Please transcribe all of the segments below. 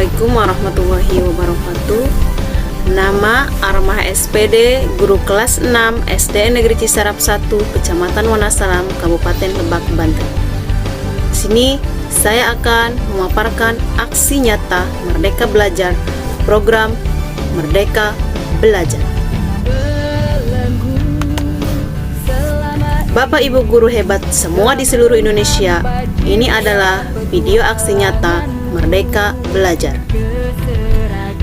Assalamualaikum warahmatullahi wabarakatuh. Nama Armah SPD, guru kelas 6 SD Negeri Cisarap 1, Kecamatan Wonosalam, Kabupaten Lebak, Banten. Di sini saya akan memaparkan aksi nyata Merdeka Belajar, program Merdeka Belajar. Bapak Ibu guru hebat semua di seluruh Indonesia, ini adalah video aksi nyata Merdeka Belajar.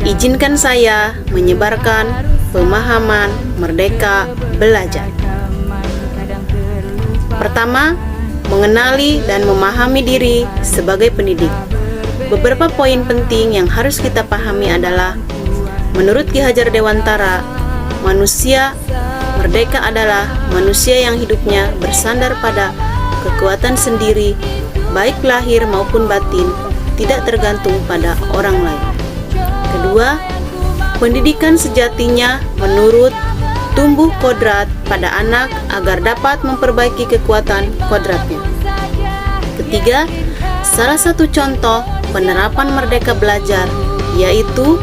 Izinkan saya menyebarkan pemahaman Merdeka Belajar. Pertama, mengenali dan memahami diri sebagai pendidik. Beberapa poin penting yang harus kita pahami adalah, menurut Ki Hajar Dewantara, manusia merdeka adalah manusia yang hidupnya bersandar pada kekuatan sendiri, baik lahir maupun batin, tidak tergantung pada orang lain. Kedua, pendidikan sejatinya menurut tumbuh kodrat pada anak agar dapat memperbaiki kekuatan kodratnya. Ketiga, salah satu contoh penerapan Merdeka Belajar yaitu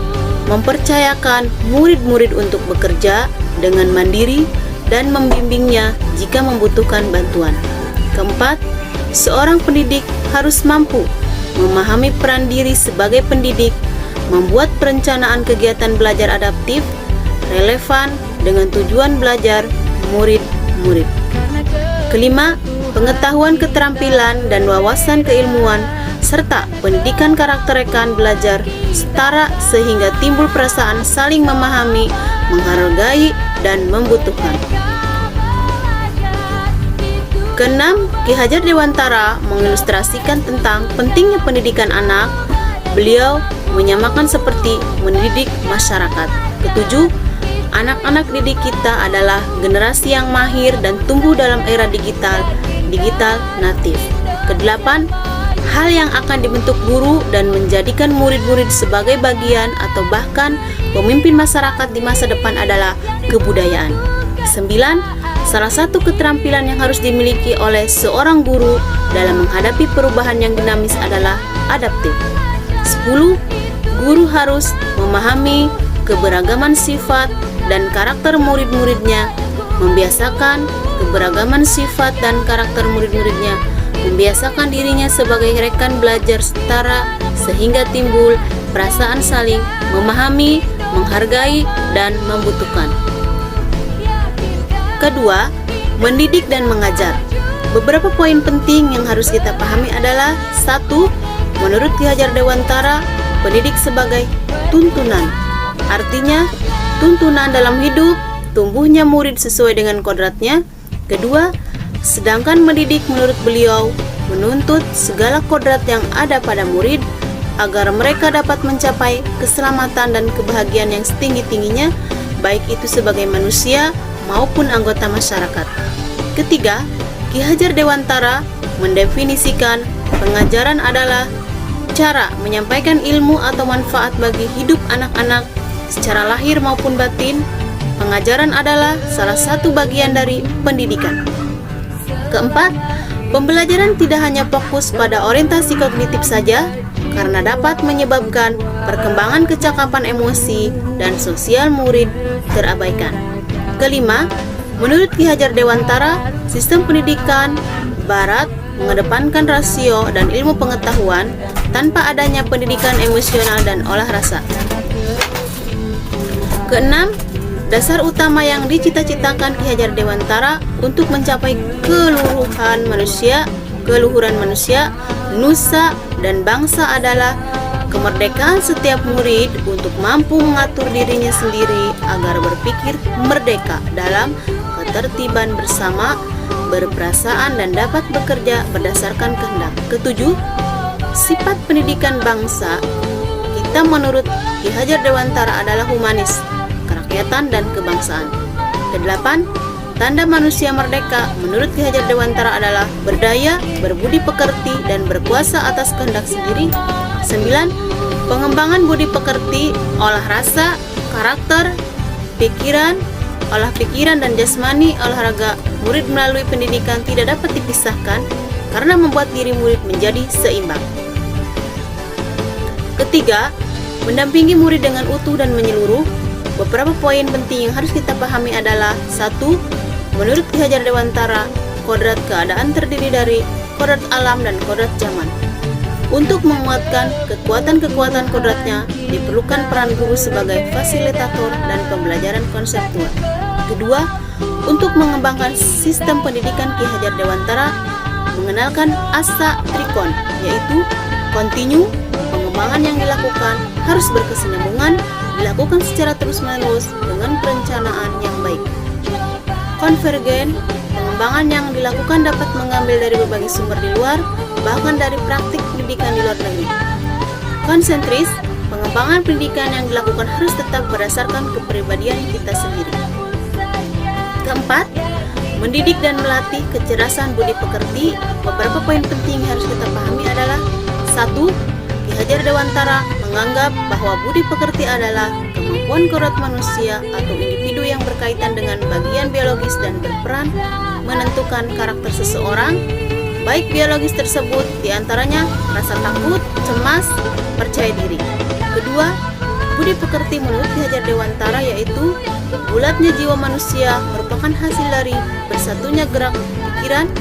mempercayakan murid-murid untuk bekerja dengan mandiri dan membimbingnya jika membutuhkan bantuan. Keempat, seorang pendidik harus mampu memahami peran diri sebagai pendidik, membuat perencanaan kegiatan belajar adaptif, relevan dengan tujuan belajar murid-murid. Kelima, pengetahuan keterampilan dan wawasan keilmuan serta pendidikan karakter rekan belajar setara sehingga timbul perasaan saling memahami, menghargai, dan membutuhkan. Keenam, Ki Hajar Dewantara mengilustrasikan tentang pentingnya pendidikan anak. Beliau menyamakan seperti mendidik masyarakat. Ketujuh, anak-anak didik kita adalah generasi yang mahir dan tumbuh dalam era digital natif. Kedelapan, hal yang akan dibentuk guru dan menjadikan murid-murid sebagai bagian atau bahkan pemimpin masyarakat di masa depan adalah kebudayaan. 9. Salah satu keterampilan yang harus dimiliki oleh seorang guru dalam menghadapi perubahan yang dinamis adalah adaptif. 10. Guru harus memahami keberagaman sifat dan karakter murid-muridnya, membiasakan keberagaman sifat dan karakter murid-muridnya, membiasakan dirinya sebagai rekan belajar setara sehingga timbul perasaan saling memahami, menghargai, dan membutuhkan. Kedua, mendidik dan mengajar. Beberapa poin penting yang harus kita pahami adalah: 1. Menurut Ki Hajar Dewantara, pendidik sebagai tuntunan. Artinya, tuntunan dalam hidup, tumbuhnya murid sesuai dengan kodratnya. Kedua, sedangkan mendidik menurut beliau menuntut segala kodrat yang ada pada murid agar mereka dapat mencapai keselamatan dan kebahagiaan yang setinggi-tingginya, baik itu sebagai manusia maupun anggota masyarakat. Ketiga, Ki Hajar Dewantara mendefinisikan pengajaran adalah cara menyampaikan ilmu atau manfaat bagi hidup anak-anak secara lahir maupun batin. Pengajaran adalah salah satu bagian dari pendidikan. Keempat, pembelajaran tidak hanya fokus pada orientasi kognitif saja, karena dapat menyebabkan perkembangan kecakapan emosi dan sosial murid terabaikan. Kelima, menurut Ki Hajar Dewantara, sistem pendidikan Barat mengedepankan rasio dan ilmu pengetahuan tanpa adanya pendidikan emosional dan olah rasa. Keenam, dasar utama yang dicita-citakan Ki Hajar Dewantara untuk mencapai keluhuran manusia, nusa, dan bangsa adalah kemerdekaan setiap murid untuk mampu mengatur dirinya sendiri agar berpikir merdeka dalam ketertiban bersama, berperasaan, dan dapat bekerja berdasarkan kehendak. Ketujuh, sifat pendidikan bangsa kita menurut Ki Hajar Dewantara adalah humanis, kerakyatan, dan kebangsaan. Kedelapan, tanda manusia merdeka menurut Ki Hajar Dewantara adalah berdaya, berbudi pekerti, dan berkuasa atas kehendak sendiri. 9. Pengembangan budi pekerti, olah rasa, karakter, pikiran, olah pikiran dan jasmani, olahraga murid melalui pendidikan tidak dapat dipisahkan karena membuat diri murid menjadi seimbang. Ketiga, Mendampingi murid dengan utuh dan menyeluruh. Beberapa poin penting yang harus kita pahami adalah: 1. Menurut Ki Hajar Dewantara, kodrat keadaan terdiri dari kodrat alam dan kodrat zaman. Untuk menguatkan kekuatan-kekuatan kodratnya, diperlukan peran guru sebagai fasilitator dan pembelajaran konseptual. Kedua, untuk mengembangkan sistem pendidikan Ki Hajar Dewantara, mengenalkan asa trikon, yaitu kontinu. Pengembangan yang dilakukan harus berkesinambungan, dilakukan secara terus-menerus dengan perencanaan yang baik. Konvergen, pengembangan yang dilakukan dapat mengambil dari berbagai sumber di luar, bahkan dari praktik pendidikan di luar negeri. Konsentris, pengembangan pendidikan yang dilakukan harus tetap berdasarkan kepribadian kita sendiri. Keempat, mendidik dan melatih kecerdasan budi pekerti. Beberapa poin penting yang harus kita pahami adalah: 1. Ki Hajar Dewantara menganggap bahwa budi pekerti adalah kemampuan kodrat manusia atau individu yang berkaitan dengan bagian biologis dan berperan menentukan karakter seseorang. Baik biologis tersebut diantaranya rasa takut, cemas, percaya diri. Kedua, budi pekerti menurut Ki Hajar Dewantara yaitu bulatnya jiwa manusia merupakan hasil dari bersatunya gerak pikiran,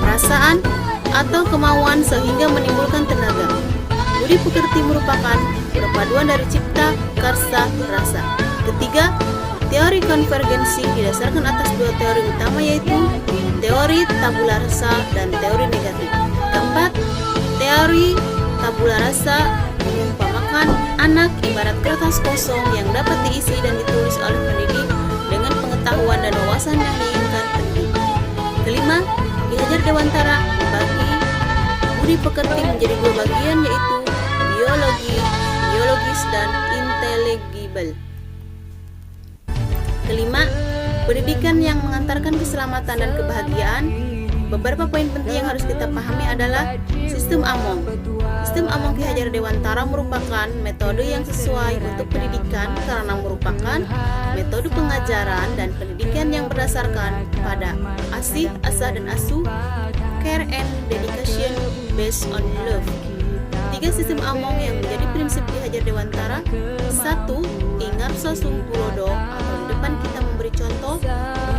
perasaan, atau kemauan sehingga menimbulkan tenaga. Budi pekerti merupakan perpaduan dari cipta, karsa, rasa. Ketiga, teori konvergensi didasarkan atas dua teori utama yaitu teori tabula rasa dan teori negatif. Keempat, teori tabula rasa mengumpamakan anak ibarat kertas kosong yang dapat diisi dan ditulis oleh pendidik dengan pengetahuan dan wawasan yang diinginkan pendidik. Kelima, Ki Hajar Dewantara membagi budi pekerti menjadi dua bagian yaitu biologis dan intelligible. Kelima, pendidikan yang mengantarkan keselamatan dan kebahagiaan. Beberapa poin penting yang harus kita pahami adalah sistem Among. Sistem Among Ki Hajar Dewantara merupakan metode yang sesuai untuk pendidikan karena merupakan metode pengajaran dan pendidikan yang berdasarkan pada asih, asah, dan asuh, care and dedication based on love. Tiga sistem Among yang menjadi prinsip Ki Hajar Dewantara: 1. Ingarso Sungpulodo atau di depan kita memberi contoh. 2.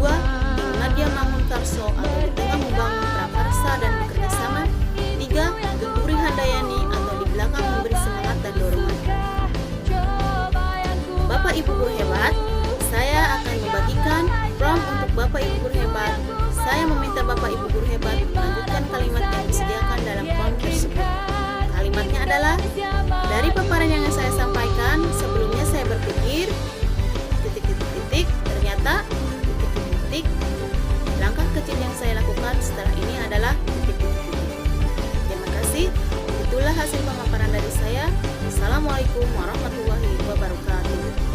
Ingmadya Mangun Karso atau di tengah membangun prakarsa dan bekerja sama. 3. Gempuri Handayani atau di belakang memberi semangat dan dorongan. Bapak Ibu guru hebat, saya akan membagikan prompt untuk Bapak Ibu guru hebat. Saya meminta Bapak Ibu guru hebat melanjutkan kalimat yang disediakan dalam prompt tersebut. Kalimatnya adalah: dari paparan yang saya sampaikan sebelumnya saya berpikir ternyata langkah kecil yang saya lakukan setelah ini adalah Terima kasih. Itulah hasil pemaparan dari saya. Assalamualaikum warahmatullahi wabarakatuh.